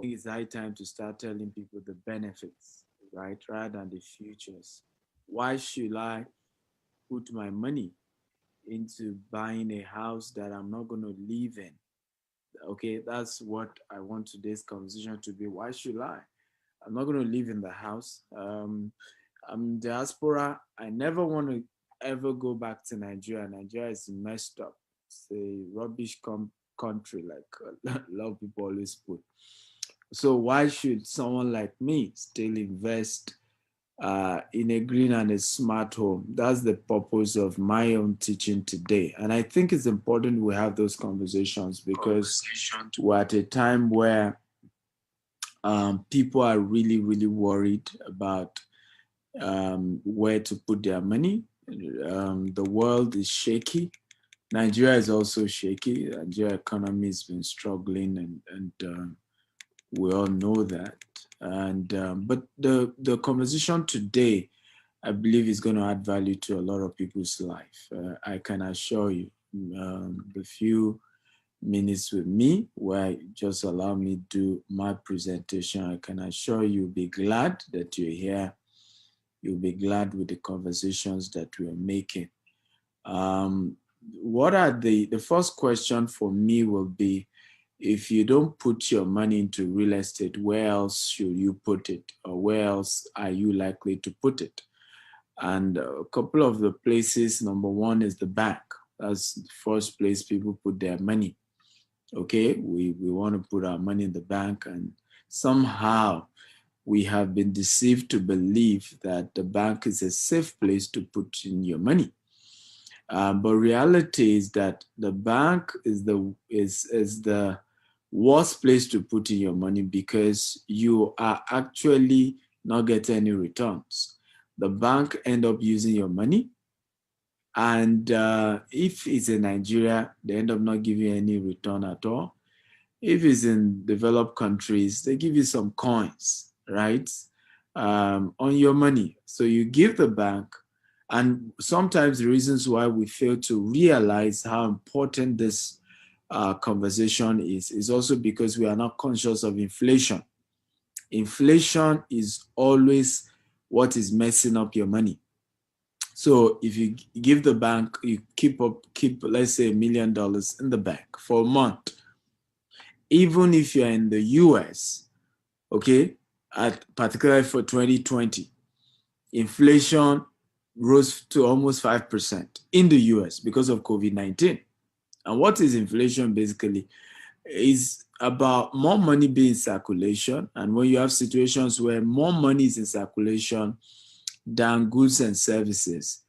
It's high time to start telling people the benefits, right, rather than the futures. Why should I put my money into buying a house that I'm not going to live in? Okay, that's what I want today's conversation to be. Why should I? I'm not going to live in the house. I'm diaspora. I never want to ever go back to Nigeria. Nigeria is messed up. It's a rubbish country, like a lot of people always put. So why should someone like me still invest in a green and a smart home? That's the purpose of my own teaching today. And I think it's important we have those conversations because we're at a time where people are really, really worried about where to put their money. The world is shaky. Nigeria is also shaky. Nigeria economy has been struggling, and we all know that. And but the conversation today, I believe, is going to add value to a lot of people's life. I can assure you. The few minutes with me where just allow me to do my presentation, I can assure you'll be glad that you're here. You'll be glad with the conversations that we're making. Um, what are the first question for me will be, if you don't put your money into real estate, where else should you put it, or where else are you likely to put it? And a couple of the places, number one is the bank. That's the first place people put their money. Okay, we want to put our money in the bank, and somehow we have been deceived to believe that the bank is a safe place to put in your money. But reality is that the bank is the worst place to put in your money because you are actually not getting any returns. The bank end up using your money, and if it's in Nigeria, they end up not giving you any return at all. If it's in developed countries, they give you some coins, right, on your money. So you give the bank, and sometimes the reasons why we fail to realize how important this conversation is also because we are not conscious of inflation. Inflation is always what is messing up your money. So if you give the bank, you keep let's say $1 million in the bank for a month, even if you're in the US, okay, particularly for 2020, inflation rose to almost 5% in the US because of COVID-19. And what is inflation basically? Is about more money being in circulation. And when you have situations where more money is in circulation than goods and services,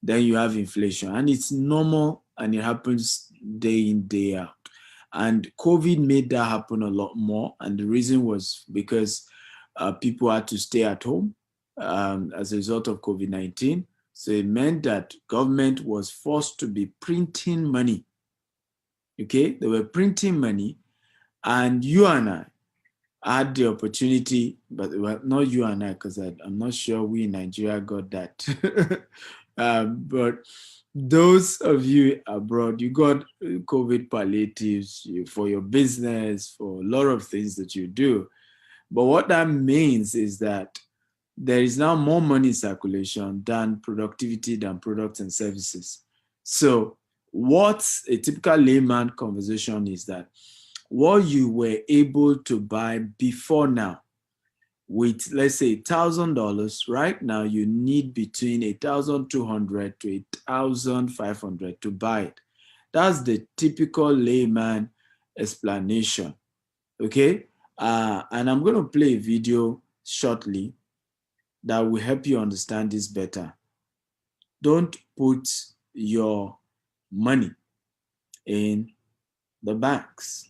then you have inflation. And it's normal, and it happens day in, day out. And COVID made that happen a lot more. And the reason was because people had to stay at home as a result of COVID-19. So it meant that government was forced to be printing money. Okay, they were printing money, and you and I had the opportunity, but well, not you and I, because I'm not sure we in Nigeria got that. But those of you abroad, you got COVID palliatives for your business, for a lot of things that you do. But what that means is that there is now more money in circulation than productivity, than products and services. So what's a typical layman conversation is that what you were able to buy before now with, let's say, $1,000, right now you need between 1,200 to 1,500 to buy it. That's the typical layman explanation. Okay, and I'm going to play a video shortly that will help you understand this better. Don't put your money in the banks,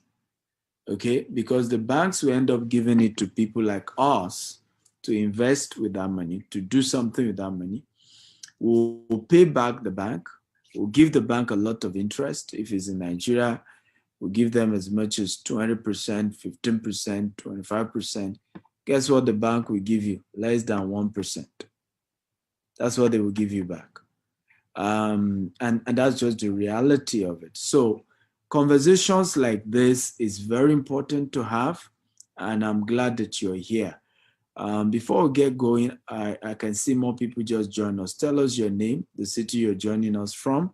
okay? Because the banks will end up giving it to people like us to invest with that money, to do something with that money. We'll pay back the bank. We'll give the bank a lot of interest. If it's in Nigeria, we'll give them as much as 20%, 15%, 25%. Guess what the bank will give you? Less than 1%. That's what they will give you back. And that's just the reality of it. So conversations like this is very important to have. and I'm glad that you're here. Before we get going, I can see more people just join us. Tell us your name, the city you're joining us from.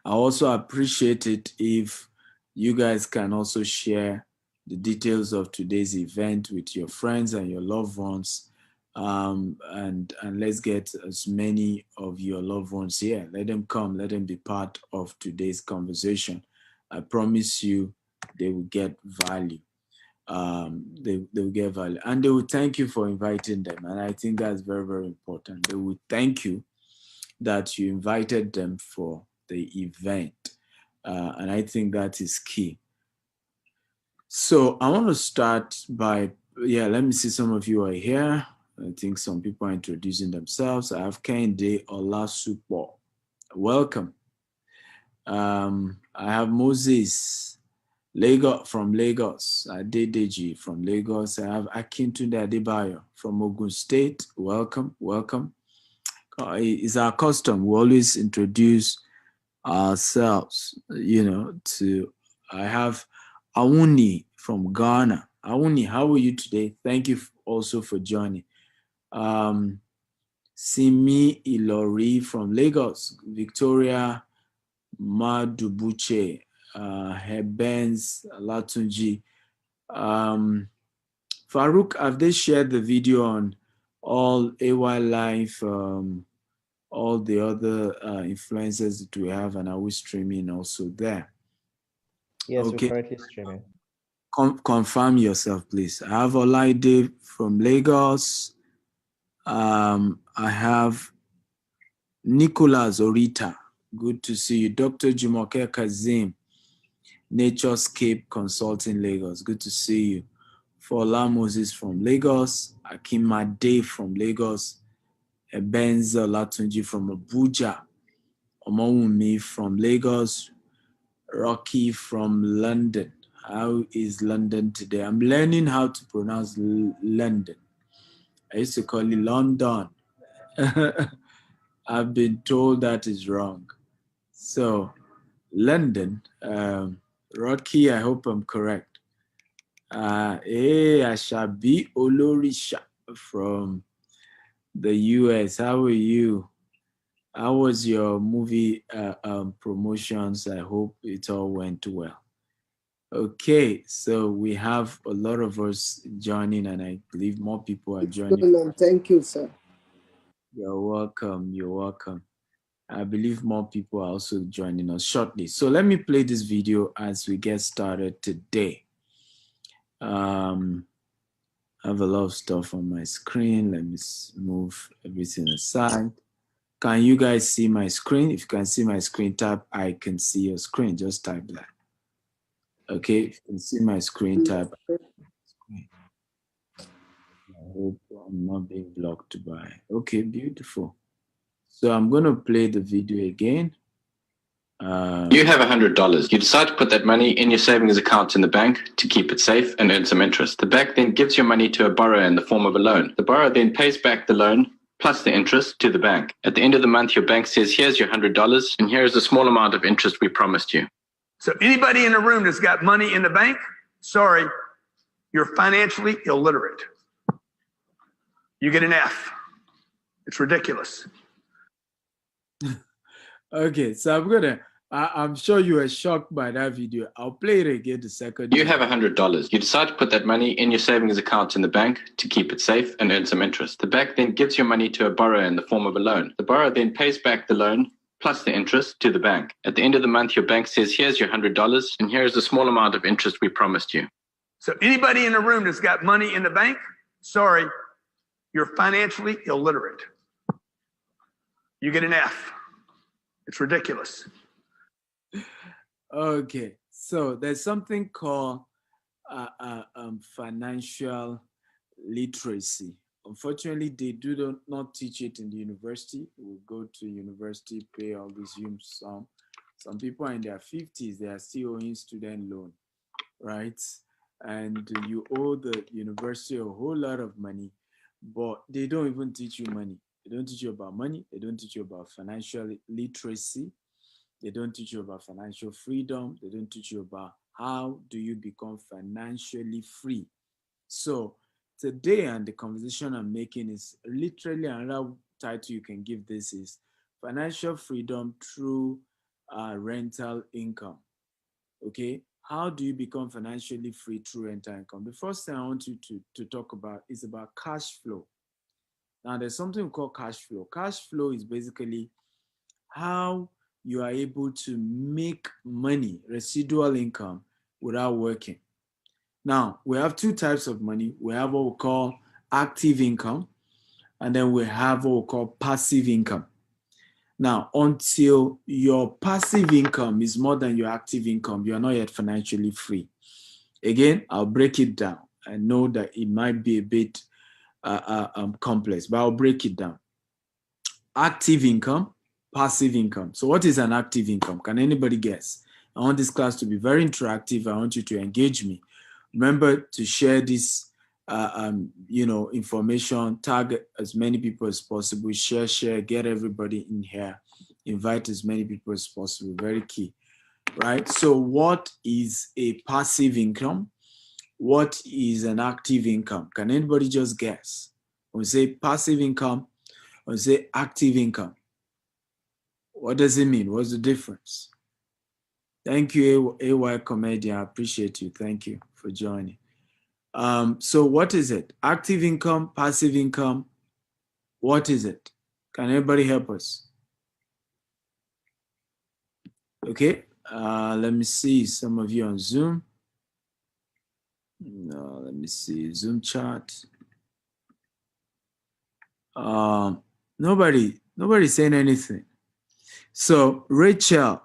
I also appreciate it if you guys can also share the details of today's event with your friends and your loved ones. And let's get as many of your loved ones here. Let them come, let them be part of today's conversation. I promise you they will get value. They will get value, and they will thank you for inviting them. And I think that's very, very important. They will thank you that you invited them for the event. And I think that is key. So I want to start by, let me see, some of you are here. I think some people are introducing themselves. I have Kende Olasupo. Welcome. I have Moses from Lagos, Adedeji from Lagos. I have Akintunde Adebayo from Ogun State. Welcome, welcome. It's our custom. We always introduce ourselves, I have Awuni from Ghana. Awuni, how are you today? Thank you also for joining. Simi Ilori from Lagos. Victoria Madubuche, Hebens Latunji. Farouk, have they shared the video on all AY Life, all the other influencers that we have, and are we streaming also there? Yes, okay. We're currently streaming. Confirm yourself, please. I have Olaide from Lagos. I have Nicholas Orita. Good to see you. Dr. Jumoke Kazim, Naturescape Consulting Lagos. Good to see you. Fola Moses from Lagos. Akimade from Lagos. Ebenza Latunji from Abuja. Omawumi from Lagos. Rocky from London. How is London today? I'm learning how to pronounce London. I used to call it London. I've been told that is wrong. So, London, Rocky, I hope I'm correct. Ashabi Olorisha from the US. How are you? How was your movie promotions? I hope it all went well. Okay, so we have a lot of us joining, and I believe more people are joining. Thank you, sir. You're welcome. You're welcome. I believe more people are also joining us shortly. So let me play this video as we get started today. I have a lot of stuff on my screen. Let me move everything aside. Can you guys see my screen? If you can see my screen, type I can see your screen. Just type that. Okay, if you can see my screen, type. I hope I'm not being blocked by. Okay, beautiful. So I'm going to play the video again. You have $100. You decide to put that money in your savings account in the bank to keep it safe and earn some interest. The bank then gives your money to a borrower in the form of a loan. The borrower then pays back the loan plus the interest to the bank. At the end of the month, your bank says, here's your $100 and here's the small amount of interest we promised you. So anybody in the room that's got money in the bank, sorry, you're financially illiterate. You get an F. It's ridiculous. Okay, so I'm sure you were shocked by that video. I'll play it again the second. You have $100. You decide to put that money in your savings account in the bank to keep it safe and earn some interest. The bank then gives your money to a borrower in the form of a loan. The borrower then pays back the loan plus the interest to the bank. At the end of the month, your bank says, here's your $100 and here's the small amount of interest we promised you. So anybody in the room that's got money in the bank, sorry, you're financially illiterate. You get an F. It's ridiculous. Okay, so there's something called financial literacy. Unfortunately, they not teach it in the university. We go to university, pay or resume some. Some people are in their 50s, they are still owing student loan, right? And you owe the university a whole lot of money, but they don't even teach you money. They don't teach you about money. They don't teach you about financial literacy. They don't teach you about financial freedom. They don't teach you about how do you become financially free? So today, and the conversation I'm making is literally another title you can give this is financial freedom through rental income. Okay, how do you become financially free through rental income? The first thing I want you to talk about is about cash flow. Now, there's something called cash flow. Cash flow is basically how you are able to make money, residual income, without working. Now, we have two types of money. We have what we call active income, and then we have what we call passive income. Now, until your passive income is more than your active income, you are not yet financially free. Again, I'll break it down. I know that it might be a bit complex, but I'll break it down. Active income, passive income. So what is an active income? Can anybody guess? I want this class to be very interactive. I want you to engage me. Remember to share this information, tag as many people as possible, share, get everybody in here, invite as many people as possible, very key, right? So what is a passive income? What is an active income? Can anybody just guess? When we say passive income, when we say active income, what does it mean? What's the difference? Thank you, AY Comedian. I appreciate you. Thank you for joining. So what is it? Active income, passive income, what is it? Can anybody help us? Okay, let me see some of you on Zoom. No, let me see, Zoom chat. Nobody saying anything. So Rachel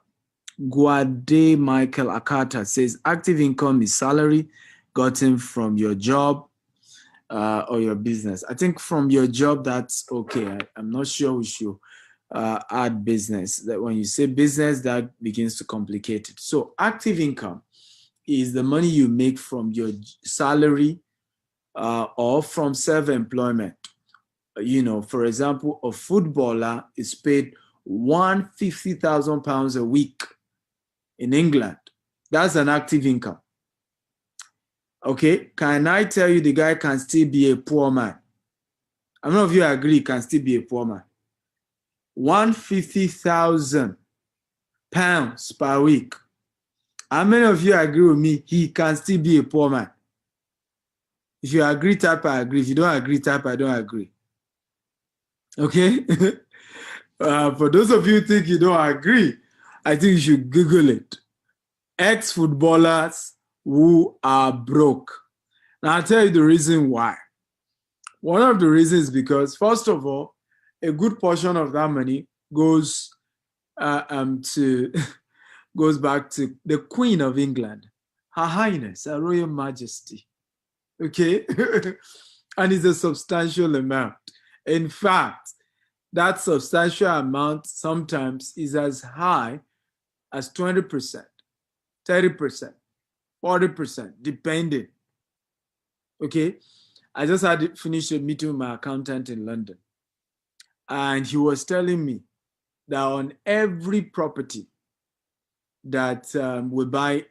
Guade Michael Akata says active income is salary gotten from your job or your business. I think from your job, that's okay. I'm not sure we should add business. That when you say business, that begins to complicate it. So active income is the money you make from your salary or from self-employment. For example, a footballer is paid £150,000 a week in England. That's an active income. Okay, can I tell you the guy can still be a poor man? How many of you agree he can still be a poor man? £150,000 per week. How many of you agree with me? He can still be a poor man. If you agree, type I agree. If you don't agree, type I don't agree. Okay? For those of you who think you don't agree, I think you should Google it. Ex-footballers who are broke. Now, I'll tell you the reason why. One of the reasons is because, first of all, a good portion of that money goes goes back to the Queen of England, Her Highness, Her Royal Majesty. Okay? And it's a substantial amount. In fact, that substantial amount sometimes is as high as 20%, 30%, 40%, depending. Okay? I just had finished a meeting with my accountant in London. And he was telling me that on every property that we buy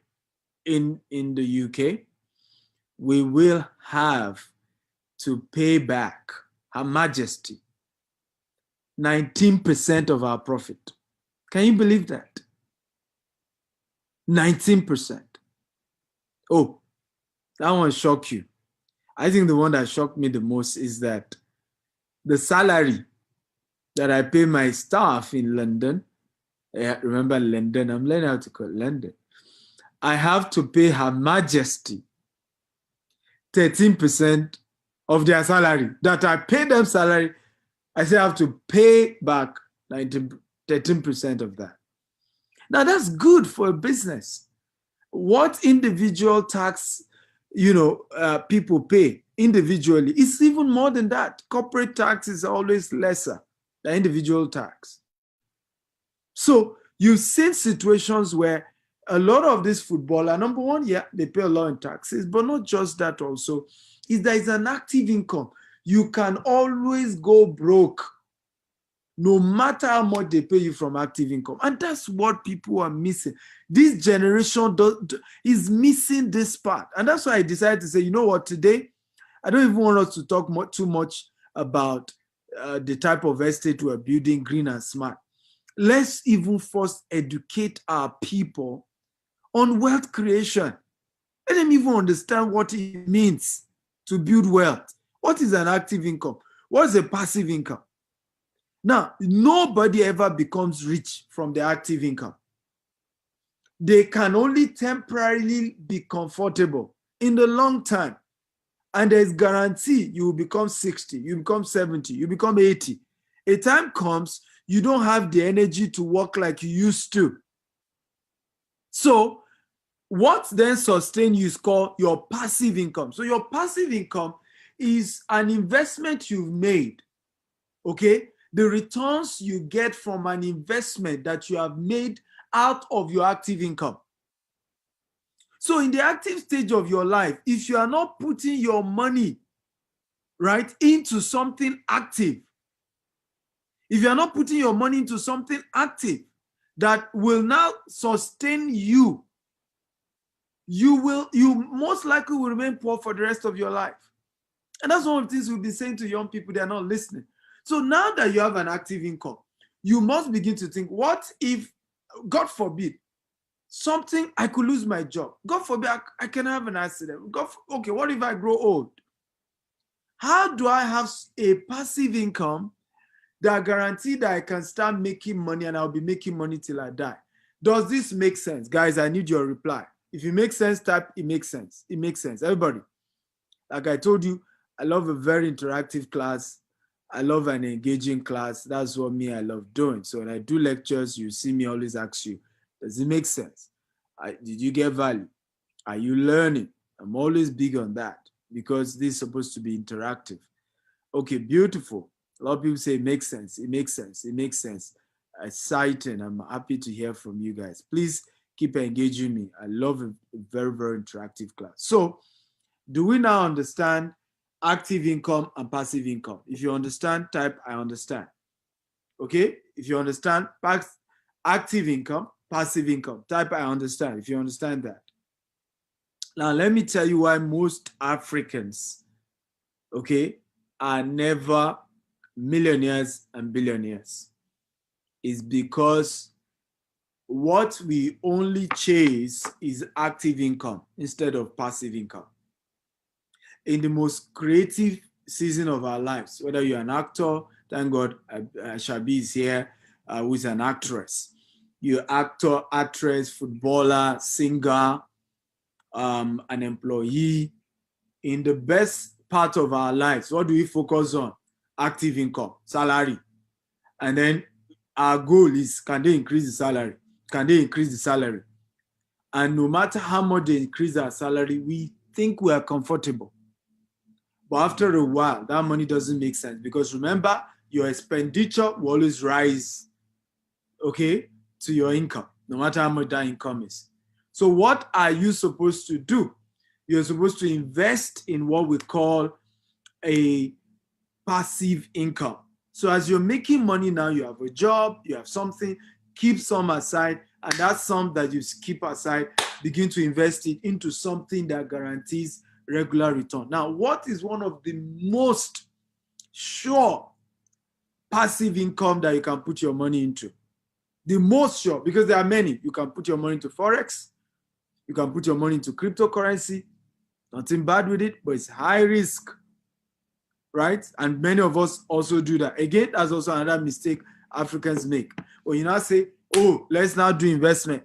in the UK, we will have to pay back Her Majesty 19% of our profit. Can you believe that? 19%. Oh, that one shocked you. I think the one that shocked me the most is that the salary that I pay my staff in London, remember London, I'm learning how to call it London. I have to pay Her Majesty 13% of their salary. That I pay them salary, I say I have to pay back 13% of that. Now that's good for a business. What individual tax, people pay individually, it's even more than that. Corporate tax is always lesser than individual tax. So you've seen situations where a lot of these footballers, number one, yeah, they pay a lot in taxes, but not just that also, is there is an active income. You can always go broke. no matter how much they pay you from active income. And that's what people are missing. This generation is missing this part. And that's why I decided to say, you know what, today, I don't even want us to talk too much about the type of estate we're building, green and smart. Let's even first educate our people on wealth creation. Let them even understand what it means to build wealth. What is an active income? What is a passive income? Now, nobody ever becomes rich from the active income. They can only temporarily be comfortable in the long time. And there's guarantee you will become 60, you become 70, you become 80. A time comes, you don't have the energy to work like you used to. So what then sustains you is called your passive income. So your passive income is an investment you've made, okay? The returns you get from an investment that you have made out of your active income. So in the active stage of your life, if you are not putting your money, right, into something active, if you are not putting your money into something active that will now sustain you, you most likely will remain poor for the rest of your life. And that's one of the things we'll be saying to young people. They are not listening. So now that you have an active income, you must begin to think, what if, God forbid, I could lose my job. God forbid, I can have an accident. Okay, what if I grow old? How do I have a passive income that guarantees that I can start making money and I'll be making money till I die? Does this make sense? Guys, I need your reply. If it makes sense, type, it makes sense. It makes sense. Everybody, like I told you, I love a very interactive class. I love an engaging class. That's what I love doing. So when I do lectures, you see me always ask you, does it make sense? Did you get value? Are you learning? I'm always big on that because this is supposed to be interactive. Okay, beautiful. A lot of people say it makes sense. It makes sense. It makes sense. Exciting. I'm happy to hear from you guys. Please keep engaging me. I love a very, very interactive class. So do we now understand active income and passive income? If you understand, type I understand. Okay? If you understand active income, passive income, type I understand if you understand that. Now, let me tell you why most Africans, okay, are never millionaires and billionaires. Is because what we only chase is active income instead of passive income. In the most creative season of our lives, whether you're an actor, thank God Shabi is here, who is an actress. You're actor, actress, footballer, singer, an employee. In the best part of our lives, what do we focus on? Active income, salary. And then our goal is, can they increase the salary? Can they increase the salary? And no matter how much they increase our salary, we think we are comfortable. But after a while, that money doesn't make sense because remember, your expenditure will always rise, okay, to your income, no matter how much that income is. So what are you supposed to do? You're supposed to invest in what we call a passive income. So as you're making money now, you have a job, you have something, keep some aside, and that sum that you keep aside, begin to invest it into something that guarantees regular return. Now, what is one of the most sure passive income that you can put your money into? The most sure, because there are many. You can put your money into Forex. You can put your money into cryptocurrency. Nothing bad with it, but it's high risk, right? And many of us also do that. Again, that's also another mistake Africans make. When you now say, oh, let's now do investment.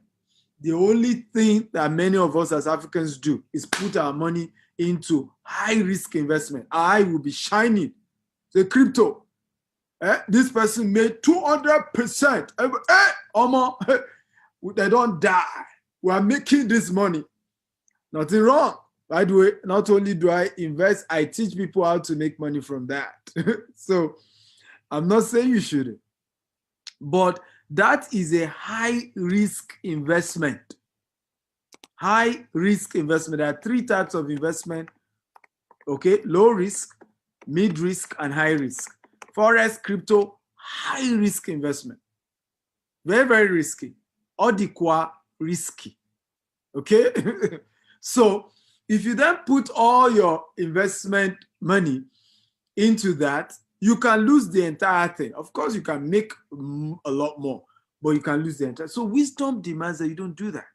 The only thing that many of us as Africans do is put our money into high risk investment. Our eye will be shining. The crypto. This person made 200%. They don't die. We are making this money. Nothing wrong. By the way, not only do I invest, I teach people how to make money from that. So I'm not saying you shouldn't. But that is a high risk investment. High risk investment. There are three types of investment. Okay, low risk, mid risk, and high risk. Forex, crypto, high risk investment. Very, very risky. Odikwa risky. Okay? So if you then put all your investment money into that, you can lose the entire thing. Of course, you can make a lot more, but you can lose the entire. So wisdom demands that you don't do that.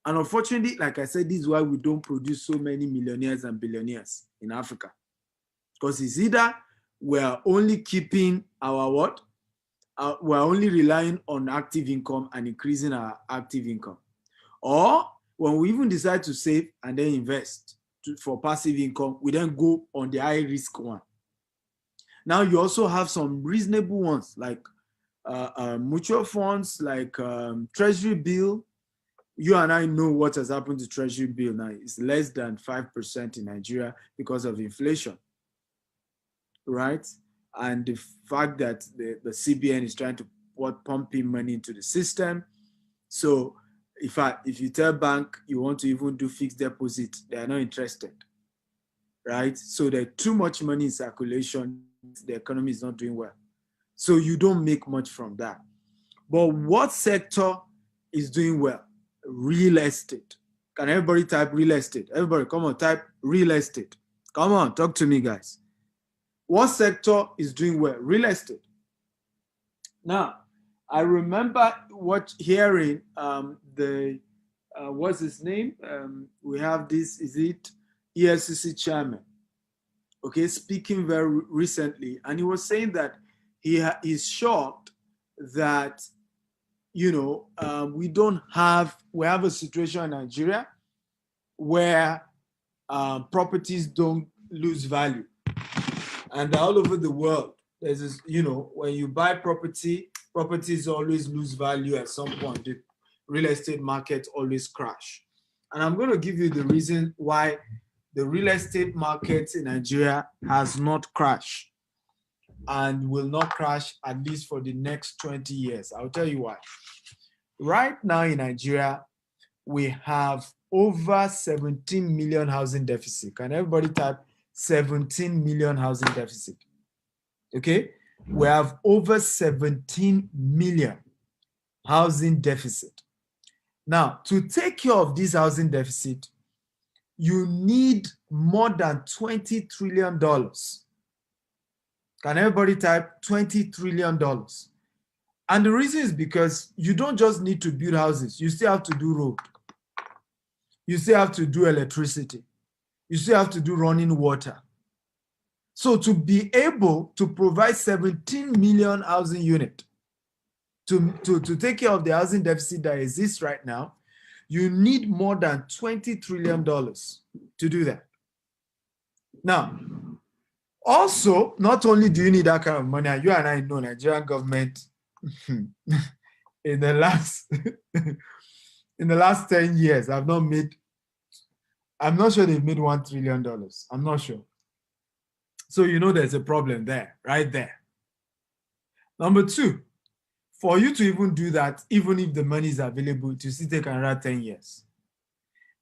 And unfortunately, like I said, this is why we don't produce so many millionaires and billionaires in Africa. Because it's either we're only keeping our what? We're only relying on active income and increasing our active income. Or when we even decide to save and then invest for passive income, we then go on the high risk one. Now you also have some reasonable ones like mutual funds, like treasury bill. You and I know what has happened to treasury bill now. It's less than 5% in Nigeria because of inflation, right? And the fact that the CBN is trying to pump in money into the system. So if you tell bank you want to even do fixed deposit, they are not interested, right? So there's too much money in circulation. The economy is not doing well. So you don't make much from that. But what sector is doing well? Real estate. Can everybody type real estate? Everybody, come on, type real estate. Come on, talk to me, guys. What sector is doing well? Real estate. Now, I remember hearing what's his name? We have this, is it EFCC chairman? Okay, speaking very recently, and he was saying that he's shocked that, you know, we have a situation in Nigeria where properties don't lose value. And all over the world, there's this, you know, when you buy properties always lose value at some point. The real estate market always crash. And I'm going to give you the reason why the real estate market in Nigeria has not crashed and will not crash at least for the next 20 years. I'll tell you why. Right now in Nigeria, we have over 17 million housing deficit. Can everybody type 17 million housing deficit? Okay, we have over 17 million housing deficit. Now, to take care of this housing deficit, you need more than $20 trillion. Can everybody type $20 trillion? And the reason is because you don't just need to build houses. You still have to do road. You still have to do electricity. You still have to do running water. So to be able to provide 17 million housing units to take care of the housing deficit that exists right now, you need more than $20 trillion to do that. Now, also, not only do you need that kind of money, you and I know Nigerian government in the last 10 years, I'm not sure they've made $1 trillion. I'm not sure. So you know there's a problem there, right there. Number two, for you to even do that, even if the money is available, to still take another 10 years.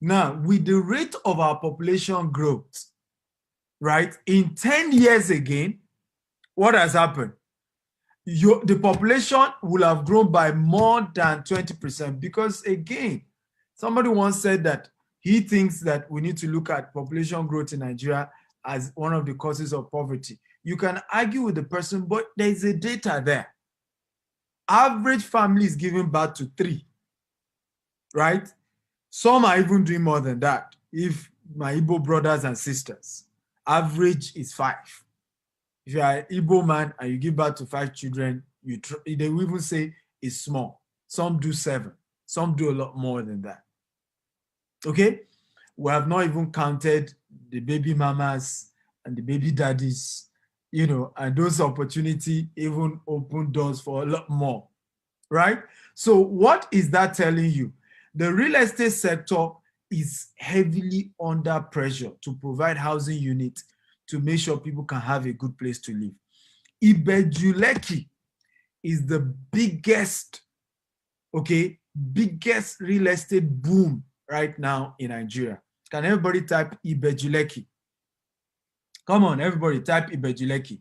Now, with the rate of our population growth, right, in 10 years again, what has happened? The population will have grown by more than 20% because, again, somebody once said that he thinks that we need to look at population growth in Nigeria as one of the causes of poverty. You can argue with the person, but there's a data there. Average family is giving birth to 3, right? Some are even doing more than that. If my Igbo brothers and sisters, average is 5. If you are an Igbo man and you give birth to 5 children, they will even say it's small. Some do 7. Some do a lot more than that. Okay? We have not even counted the baby mamas and the baby daddies, you know, and those opportunities even open doors for a lot more, right? So what is that telling you? The real estate sector is heavily under pressure to provide housing units to make sure people can have a good place to live. Ibeju Lekki is the biggest real estate boom right now in Nigeria. Can everybody type Ibeju Lekki? Come on, everybody, type Ibeju Lekki.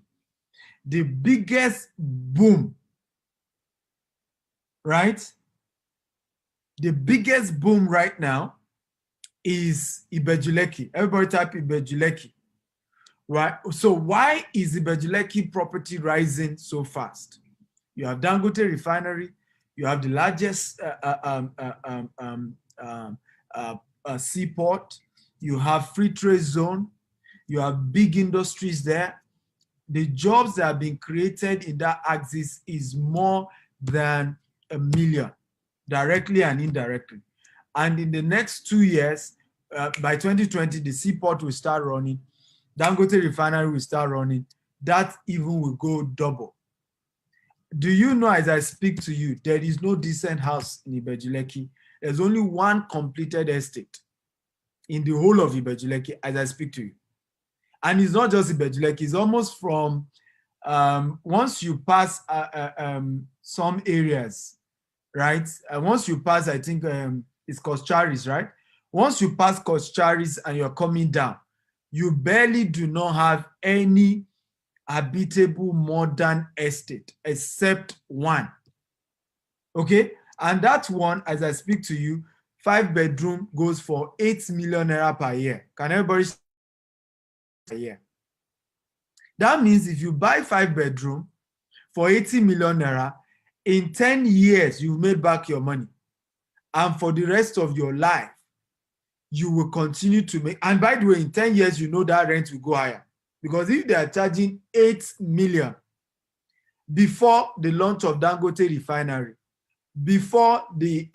the biggest boom, right? The biggest boom right now is Ibeju Lekki. Everybody type Ibeju Lekki, right? So why is Ibeju Lekki property rising so fast? You have Dangote refinery, you have the largest seaport, you have free trade zone, you have big industries there. The jobs that have been created in that axis is more than 1 million, directly and indirectly. And in the next 2 years, by 2020, the seaport will start running, Dangote refinery will start running, that even will go double. Do you know, as I speak to you, there is no decent house in Ibeju Lekki? There's only one completed estate in the whole of Ibeju Lekki as I speak to you. And it's not just Ibeju Lekki, it's almost from, once you pass some areas, right? Once you pass, I think it's Koscharis, right? Once you pass Koscharis and you're coming down, you barely do not have any habitable modern estate except one. Okay, and that one, as I speak to you, 5-bedroom goes for 8 million naira per year. Can everybody say per year? That means if you buy 5-bedroom for 80 million naira, in 10 years you've made back your money, and for the rest of your life you will continue to make. And by the way, in 10 years you know that rent will go higher, because if they are charging 8 million before the launch of Dangote refinery, before the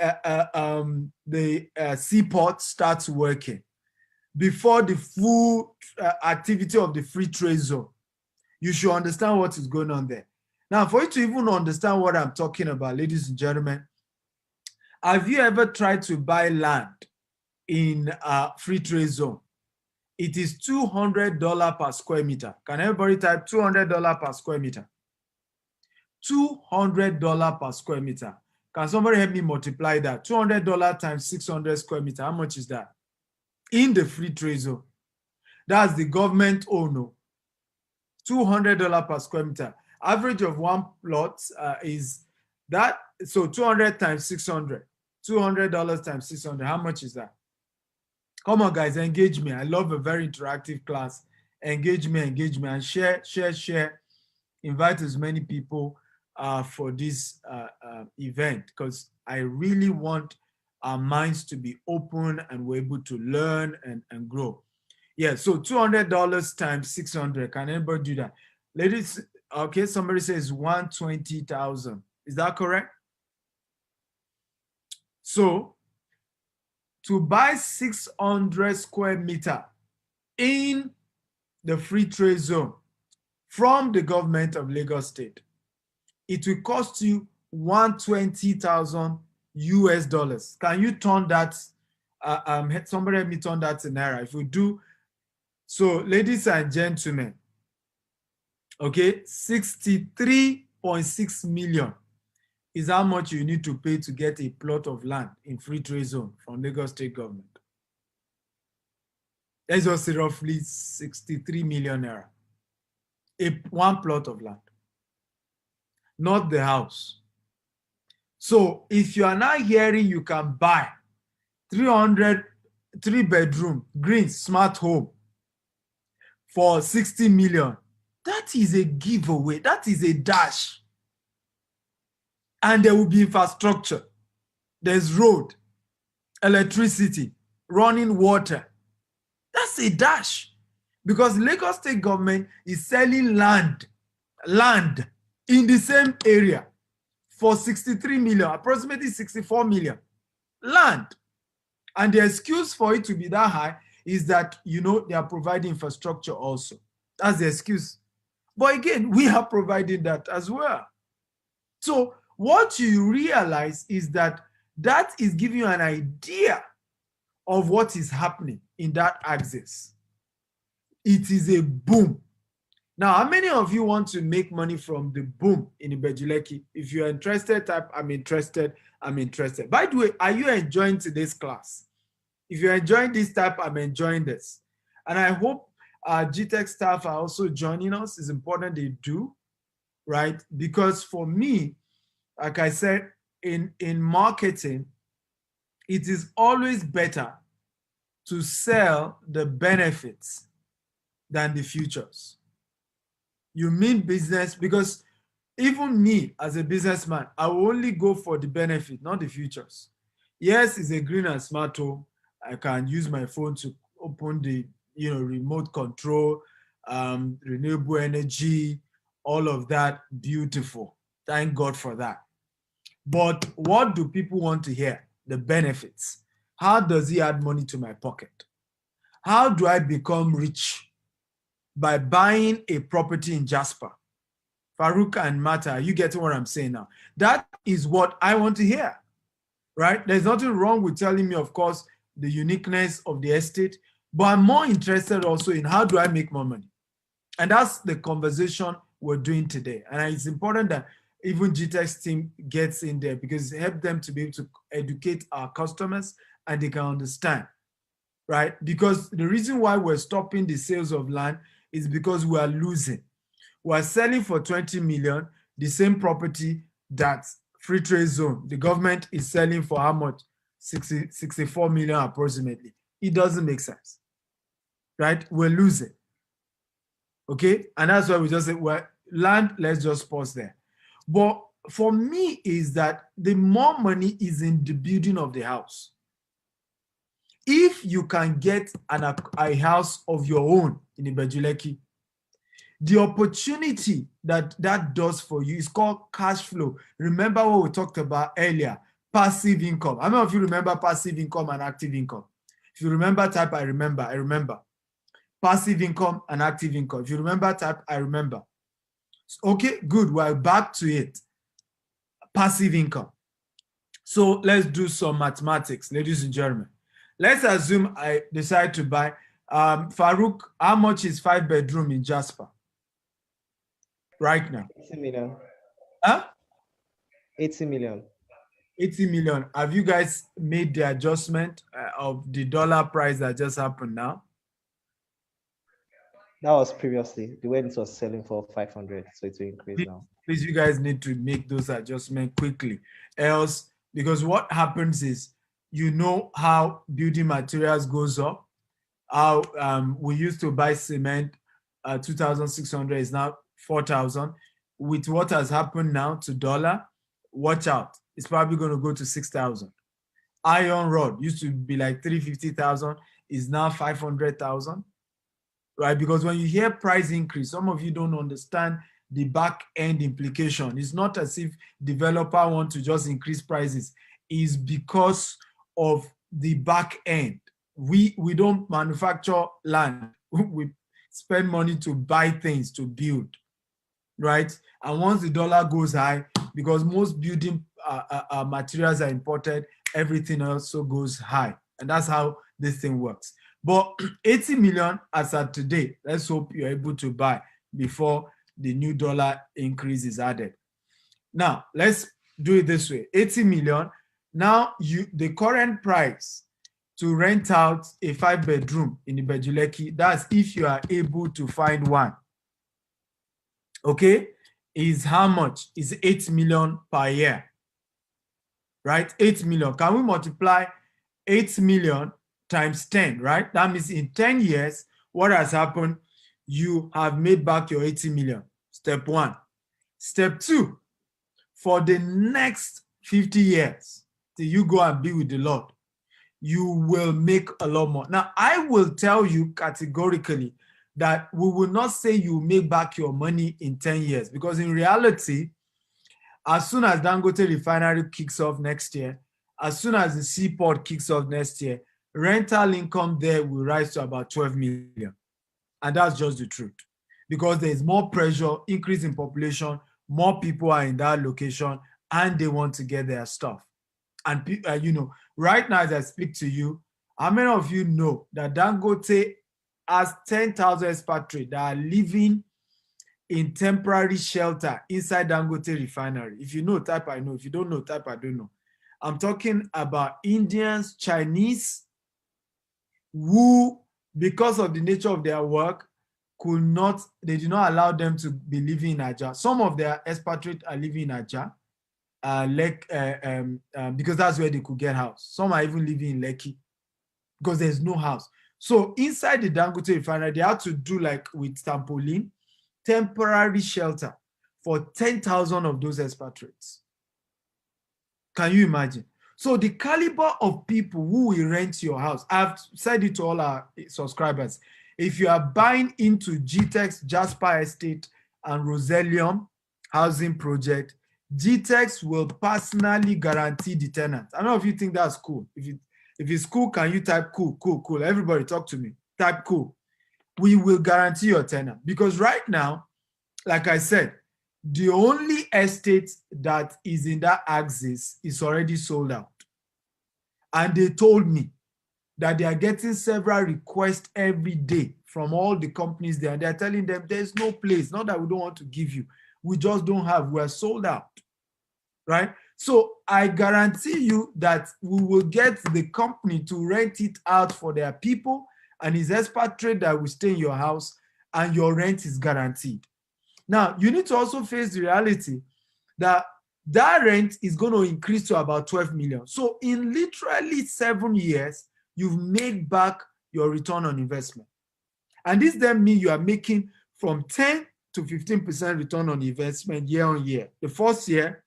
seaport starts working, before the full activity of the free trade zone, you should understand what is going on there. Now, for you to even understand what I'm talking about, ladies and gentlemen, have you ever tried to buy land in free trade zone? It is $200 per square meter. Can everybody type $200 per square meter? $200 per square meter. Can somebody help me multiply that? $200 times 600 square meter. How much is that? In the free trade zone. That's the government owned. $200 per square meter. Average of one plot is that. So 200 times 600. $200 times 600. How much is that? Come on, guys, engage me. I love a very interactive class. Engage me, and share. Invite as many people for this event, because I really want our minds to be open and we're able to learn and grow. Yeah, so $200 times 600. Can anybody do that? Ladies, okay, somebody says 120,000. Is that correct? So to buy 600 square meter in the free trade zone from the government of Lagos State, it will cost you 120,000 US dollars. Can you turn that? Somebody help me turn that to naira. If you do, so ladies and gentlemen, okay, 63.6 million is how much you need to pay to get a plot of land in free trade zone from Lagos State government. That's just roughly 63 million naira. One plot of land, not the house. So if you are now hearing you can buy 3-bedroom green smart home for 60 million, that is a giveaway. That is a dash. And there will be infrastructure. There's road, electricity, running water. That's a dash. Because Lagos State government is selling land in the same area for 63 million, approximately 64 million. Land. And the excuse for it to be that high is that, you know, they are providing infrastructure also. That's the excuse. But again, we are providing that as well. So what you realize is that that is giving you an idea of what is happening in that axis. It is a boom. Now, how many of you want to make money from the boom in Ibeju Lekki? If you're interested, type I'm interested, I'm interested. By the way, are you enjoying today's class? If you're enjoying this, type I'm enjoying this. And I hope GTech staff are also joining us. It's important they do. right? Because for me, like I said, in marketing, it is always better to sell the benefits than the futures. You mean business, because even me as a businessman, I will only go for the benefit, not the futures. Yes, it's a green and smart home. I can use my phone to open the remote control, renewable energy, all of that. Beautiful. Thank God for that. But what do people want to hear? The benefits. How does he add money to my pocket? How do I become rich? By buying a property in Jasper. Farouk and Mata, are you getting what I'm saying now? That is what I want to hear, right? There's nothing wrong with telling me, of course, the uniqueness of the estate, but I'm more interested also in how do I make more money? And that's the conversation we're doing today. And it's important that even GTEX team gets in there, because it helps them to be able to educate our customers and they can understand, right? Because the reason why we're stopping the sales of land is because we are losing. We're selling for 20 million, the same property that free trade zone, the government is selling for how much? 64 million approximately. It doesn't make sense, right? We're losing. Okay, and that's why we just say, well, land, let's just pause there. But for me is that the more money is in the building of the house. If you can get a house of your own in Ibeju Lekki, the opportunity that does for you is called cash flow. Remember what we talked about earlier, passive income. How many of you remember passive income and active income? If you remember, type I remember. Passive income and active income. If you remember, type I remember. Okay, good. We're back to it. Passive income. So let's do some mathematics, ladies and gentlemen. Let's assume I decide to buy, Farouk, how much is 5-bedroom in Jasper right now? 80 million. Huh? 80 million. 80 million. Have you guys made the adjustment of the dollar price that just happened now? That was previously the way it was selling for 500, so it will increase now. Please, you guys need to make those adjustments quickly. Else, because what happens is, you know how building materials goes up. How we used to buy cement, 2,600 is now 4,000. With what has happened now to dollar, watch out. It's probably going to go to 6,000. Iron rod used to be like 350,000, is now 500,000. Right? Because when you hear price increase, some of you don't understand the back end implication. It's not as if developer want to just increase prices. It's because of the back end. We don't manufacture land. We spend money to buy things to build, right? And once the dollar goes high, because most building materials are imported, everything also goes high. And that's how this thing works. But 80 million as of today, let's hope you're able to buy before the new dollar increase is added. Now, let's do it this way. 80 million. Now, the current price to rent out a 5-bedroom in Ibeju Lekki, that's if you are able to find one, okay, is how much? Is 8 million per year, right? 8 million. Can we multiply 8 million times 10, right? That means in 10 years, what has happened? You have made back your 80 million. Step one. Step two, for the next 50 years, till you go and be with the Lord, you will make a lot more. Now, I will tell you categorically that we will not say you make back your money in 10 years, because in reality, as soon as Dangote refinery kicks off next year, as soon as the seaport kicks off next year, rental income there will rise to about 12 million. And that's just the truth. Because there is more pressure, increase in population, more people are in that location, and they want to get their stuff. And you know, right now as I speak to you, how many of you know that Dangote has 10,000 expatriates that are living in temporary shelter inside Dangote refinery? If you know, type I know. If you don't know, type I don't know. I'm talking about Indians, Chinese, who, because of the nature of their work, they did not allow them to be living in Ajah. Some of their expatriates are living in Ajah, because that's where they could get house. Some are even living in Lekki because there's no house. So inside the Dangote refinery, they had to do like with Stampolin, temporary shelter for 10,000 of those expatriates. Can you imagine? So the caliber of people who will rent your house, I've said it to all our subscribers. If you are buying into GTEX, Jasper Estate, and Roselium housing project, GTEX will personally guarantee the tenant. I don't know if you think that's cool. If it's cool, can you type cool, cool, cool? Everybody talk to me. Type cool. We will guarantee your tenant. Because right now, like I said, the only estate that is in that axis is already sold out. And they told me that they are getting several requests every day from all the companies there. And they're telling them there's no place. Not that we don't want to give you. We just don't have. We're sold out. Right? So I guarantee you that we will get the company to rent it out for their people, and his expatriate that will stay in your house, and your rent is guaranteed. Now, you need to also face the reality that that rent is going to increase to about 12 million. So in literally 7 years, you've made back your return on investment. And this then means you are making from 10 to 15% return on investment year on year. The first year,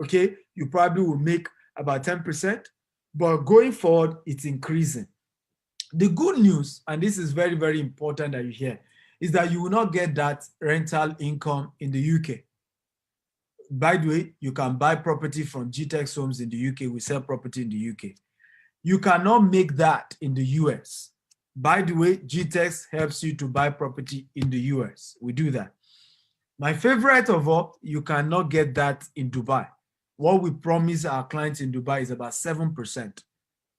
okay, you probably will make about 10%, but going forward, it's increasing. The good news, and this is very, very important that you hear, is that you will not get that rental income in the UK. By the way, you can buy property from GTEX Homes in the UK. We sell property in the UK. You cannot make that in the US. By the way, GTEX helps you to buy property in the US. We do that. My favorite of all, you cannot get that in Dubai. What we promise our clients in Dubai is about 7%.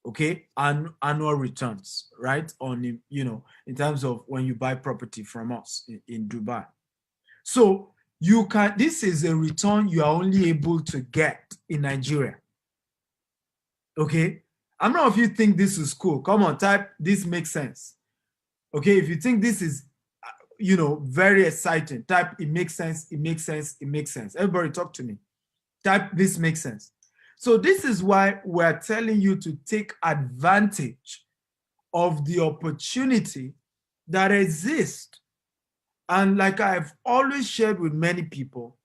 Okay, annual returns, right? On, you know, in terms of when you buy property from us in Dubai. So you can, this is a return you are only able to get in Nigeria. Okay, I don't know if you think this is cool. Come on, type this makes sense. Okay, if you think this is, you know, very exciting, type it makes sense, it makes sense, it makes sense. Everybody talk to me. Type this makes sense. So this is why we're telling you to take advantage of the opportunity that exists. And like I've always shared with many people,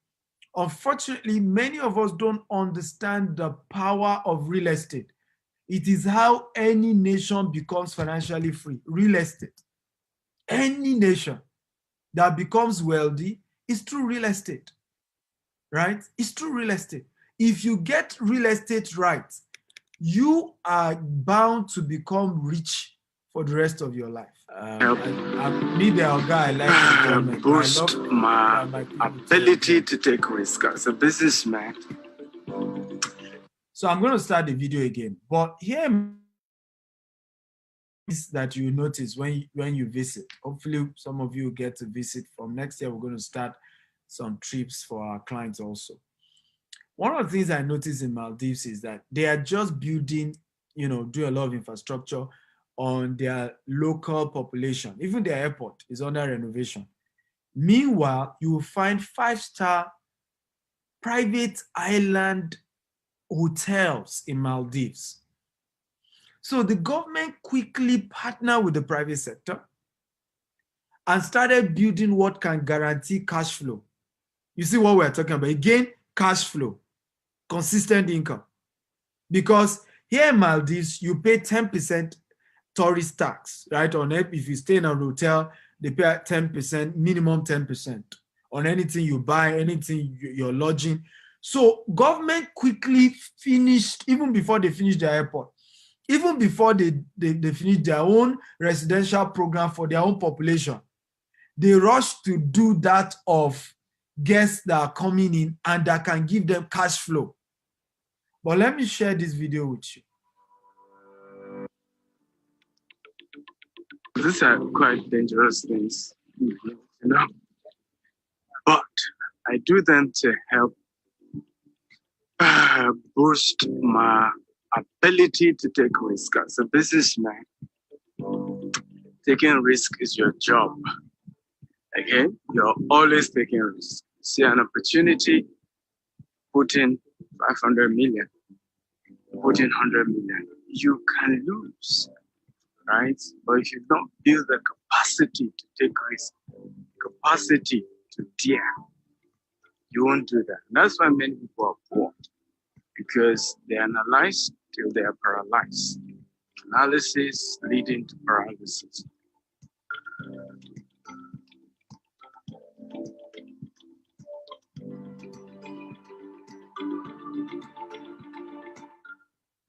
unfortunately, many of us don't understand the power of real estate. It is how any nation becomes financially free. Real estate. Any nation that becomes wealthy is through real estate, right? It's through real estate. If you get real estate right, you are bound to become rich for the rest of your life. I need a guy like boost my ability to take risks as a businessman. So I'm going to start the video again, but here is that you notice when you visit. Hopefully, some of you get to visit. From next year, we're going to start some trips for our clients also. One of the things I noticed in Maldives is that they are just building, you know, do a lot of infrastructure on their local population. Even their airport is under renovation. Meanwhile, you will find 5-star private island hotels in Maldives. So the government quickly partnered with the private sector and started building what can guarantee cash flow. You see what we're talking about? Again, cash flow. Consistent income. Because here in Maldives, you pay 10% tourist tax, right? On it, if you stay in a hotel, they pay 10%, minimum 10% on anything you buy, anything you're lodging. So government quickly finished, even before they finished the airport, even before they finished their own residential program for their own population, they rushed to do that of guests that are coming in and that can give them cash flow. But let me share this video with you. These are quite dangerous things, you know, but I do them to help boost my ability to take risks as a businessman. Taking risk is your job. Again, you're always taking risks. See an opportunity, put in 500 million, put in 100 million. You can lose, right? But if you don't build the capacity to take risks, capacity to dare, you won't do that. And that's why many people are poor, because they analyze till they are paralyzed. Analysis leading to paralysis.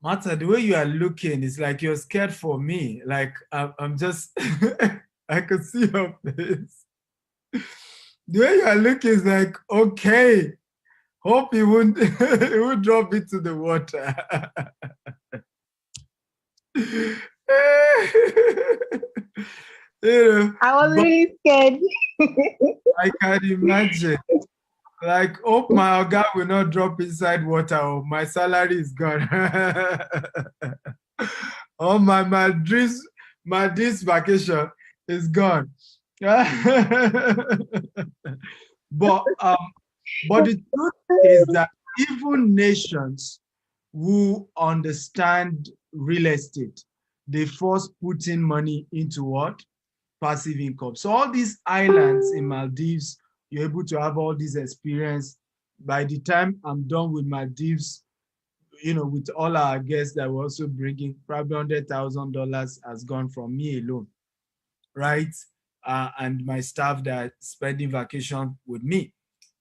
Martha, the way you are looking, it's like you're scared for me. Like I'm just, I can see your face. The way you are looking is like, okay, hope he won't, he won't drop into the water. You know, I was really scared. I can imagine. Like, hope my Oga will not drop inside water, or my salary is gone. Oh, my this vacation is gone. But the truth is that even nations who understand real estate, they first put in money into what? Passive income. So all these islands in Maldives, you're able to have all this experience. By the time I'm done with Maldives, you know, with all our guests that we're also bringing, probably $100,000 has gone from me alone, right? And my staff that are spending vacation with me.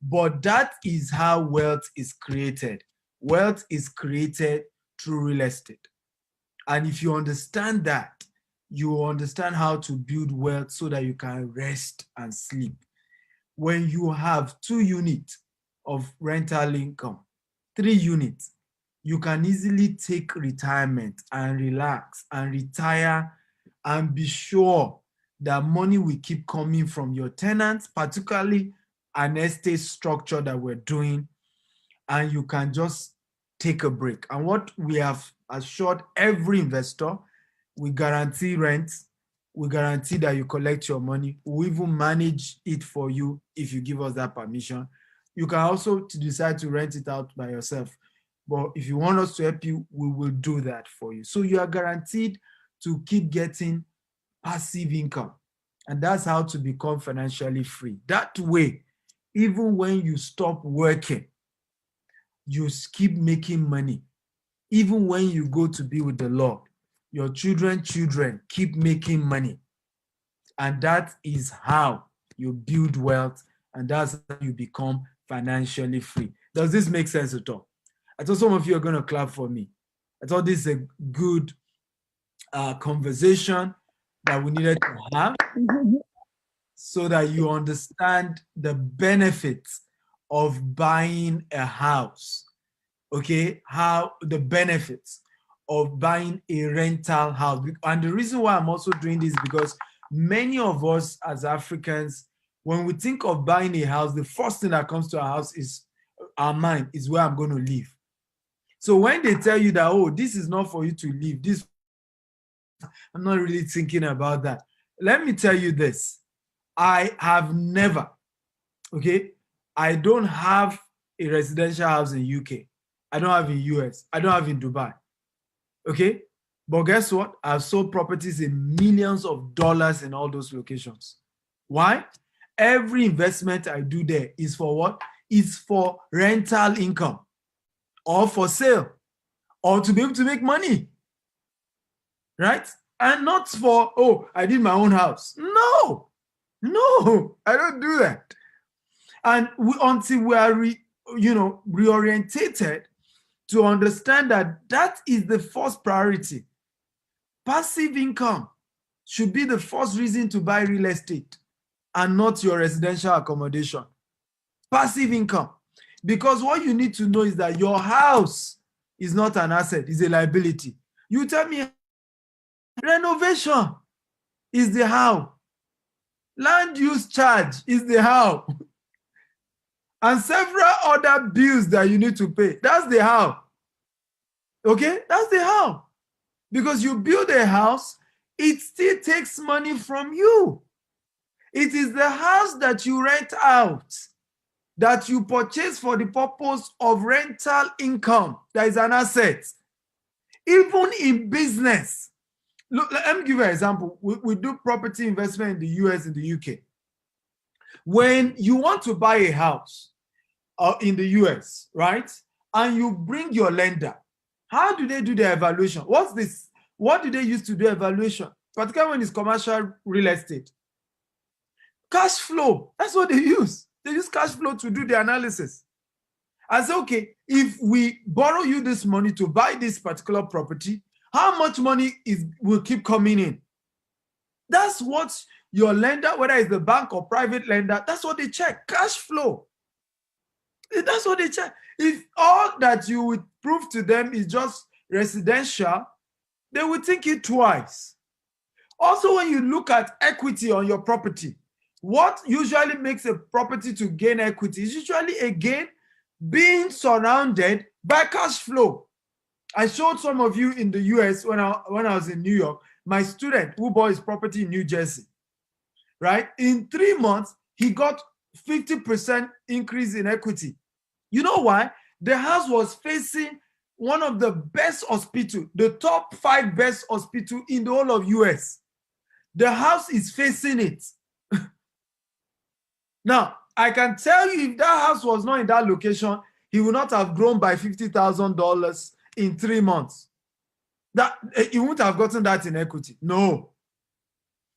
But that is how wealth is created. Wealth is created through real estate. And if you understand that, you understand how to build wealth so that you can rest and sleep. When you have 2 units of rental income, 3 units, you can easily take retirement and relax and retire and be sure that money will keep coming from your tenants, particularly an estate structure that we're doing, and you can just take a break. And what we have assured every investor, we guarantee rent, we guarantee that you collect your money, we even manage it for you if you give us that permission. You can also decide to rent it out by yourself. But if you want us to help you, we will do that for you. So you are guaranteed to keep getting passive income. And that's how to become financially free. That way, even when you stop working, you keep making money. Even when you go to be with the Lord, your children keep making money. And that is how you build wealth, and that's how you become financially free. Does this make sense at all? I thought some of you are going to clap for me. I thought this is a good conversation that we needed to have so that you understand the benefits of buying a house. Okay, how the benefits of buying a rental house. And the reason why I'm also doing this is because many of us as Africans, when we think of buying a house, the first thing that comes to our mind is where I'm going to live. So when they tell you that, oh, this is not for you to live, I'm not really thinking about that. Let me tell you this. I have never, okay, I don't have a residential house in UK. I don't have in US. I don't have in Dubai. Okay? But guess what? I've sold properties in millions of dollars in all those locations. Why? Every investment I do there is for what? It's for rental income or for sale or to be able to make money. Right? And not for, oh, I did my own house. No, I don't do that. And until we are reorientated to understand that that is the first priority. Passive income should be the first reason to buy real estate and not your residential accommodation. Passive income. Because what you need to know is that your house is not an asset, it's a liability. You tell me, renovation is the how. Land use charge is the how. And several other bills that you need to pay. That's the how. Okay? That's the how. Because you build a house, it still takes money from you. It is the house that you rent out, that you purchase for the purpose of rental income. That is an asset. Even in business. Look, let me give you an example. We do property investment in the US and the UK. When you want to buy a house in the US, right? And you bring your lender, how do they do their evaluation? What's this? What do they use to do evaluation? Particularly when it's commercial real estate. Cash flow. That's what they use. They use cash flow to do the analysis. I say, okay, if we borrow you this money to buy this particular property, how much money will keep coming in? That's what your lender, whether it's the bank or private lender, that's what they check. Cash flow. That's what they check. If all that you would prove to them is just residential, they will think it twice. Also, when you look at equity on your property, what usually makes a property to gain equity is usually, again, being surrounded by cash flow. I showed some of you in the US when I was in New York, my student who bought his property in New Jersey, right? In 3 months, he got 50% increase in equity. You know why? The house was facing one of the best hospitals, the top 5 best hospitals in the whole of US. The house is facing it. Now, I can tell you, if that house was not in that location, he would not have grown by $50,000 in 3 months. That he wouldn't have gotten that in equity. No.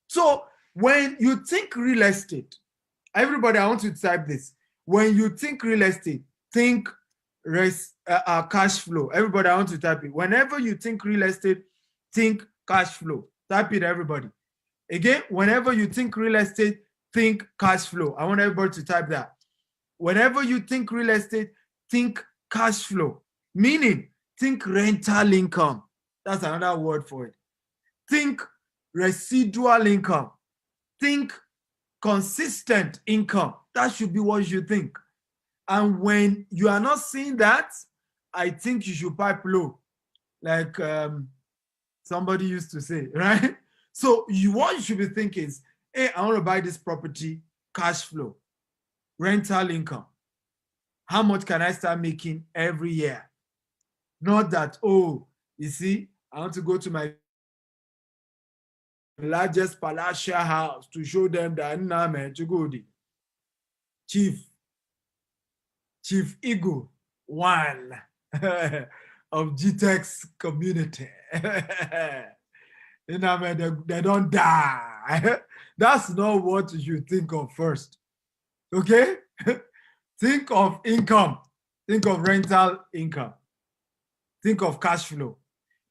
So when you think real estate, everybody, I want you to type this. When you think real estate, think cash flow. Everybody, I want you to type it. Whenever you think real estate, think cash flow. Type it, everybody. Again, whenever you think real estate, think cash flow. I want everybody to type that. Whenever you think real estate, think cash flow. Meaning, think rental income. That's another word for it. Think residual income. Think consistent income. That should be what you think. And when you are not seeing that, I think you should pipe low, like somebody used to say, right? So what you should be thinking is, hey, I want to buy this property, cash flow, rental income. How much can I start making every year? Not that, oh, you see, I want to go to my largest palatial house to show them that Chief Eagle, one of GTEX community. You know, man, they don't die. That's not what you should think of first. Okay? Think of income. Think of rental income. Think of cash flow.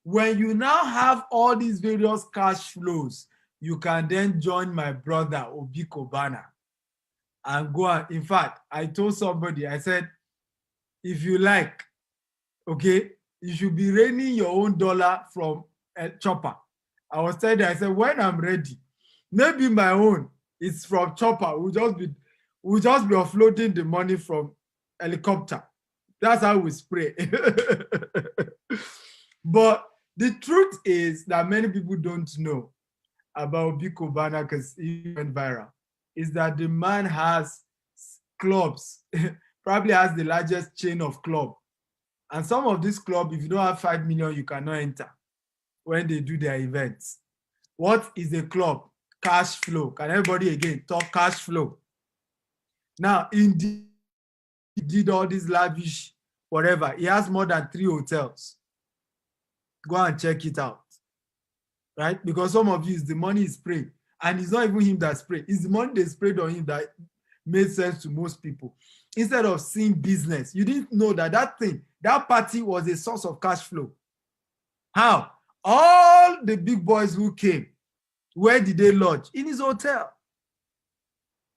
When you now have all these various cash flows, you can then join my brother, Obi Kobana, and go on. In fact, I told somebody, I said, if you like, okay, you should be raining your own dollar from a chopper. I was telling you, I said, when I'm ready, maybe my own is from chopper. We'll just be offloading the money from helicopter. That's how we spray. But the truth is that many people don't know about Big Obana because he went viral, is that the man has clubs, probably has the largest chain of club. And some of these clubs, if you don't have 5 million, you cannot enter when they do their events. What is a club? Cash flow. Can everybody again talk cash flow? Now, indeed, he did all this lavish, whatever. He has more than 3 hotels. Go and check it out, right? Because some of you, the money is sprayed. And it's not even him that sprayed. It's the money they sprayed on him that made sense to most people. Instead of seeing business, you didn't know that that party was a source of cash flow. How? All the big boys who came, where did they lodge? In his hotel.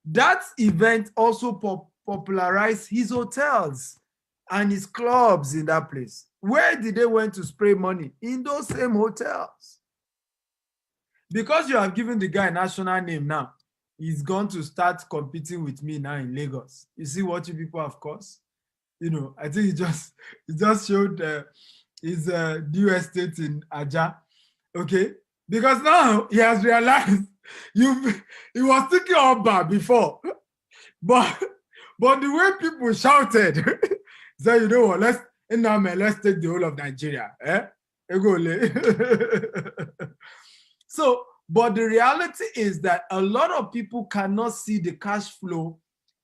That event also popularized his hotels and his clubs in that place. Where did they went to spray money? In those same hotels. Because you have given the guy a national name now, he's going to start competing with me now in Lagos. You see what you people have caused? You know, I think he just showed his new estate in Aja. Okay, Because now he has realized he was thinking Oba before, but the way people shouted, so you know what? Let's take the whole of Nigeria. So, but the reality is that a lot of people cannot see the cash flow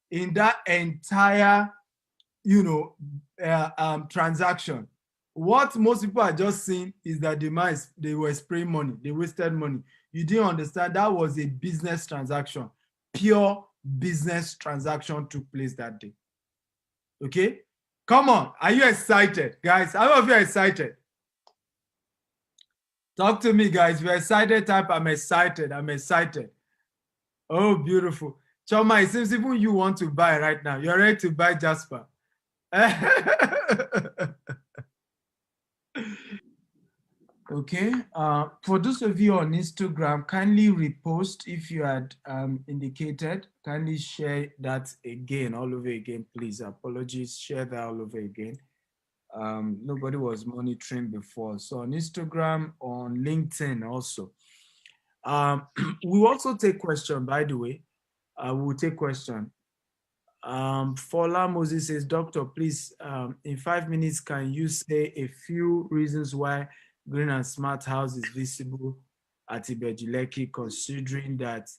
in that entire, transaction. What most people are just seeing is that they were spraying money, they wasted money. You didn't understand that was a business transaction. Pure business transaction took place that day. Okay? Come on, are you excited? Guys, how many of you are excited? Talk to me, guys. If you're excited, type I'm excited. I'm excited. Oh, beautiful. Choma, it seems even you want to buy right now. You're ready to buy Jasper. Okay. For those of you on Instagram, kindly repost if you had indicated. Kindly share that again, all over again, please. Apologies. Share that all over again. Nobody was monitoring before. So on Instagram, on LinkedIn also. We also take question, by the way. We'll take question. Fola Moses says, Doctor, please, in 5 minutes, can you say a few reasons why green and smart house is visible at Ibeju Lekki, considering that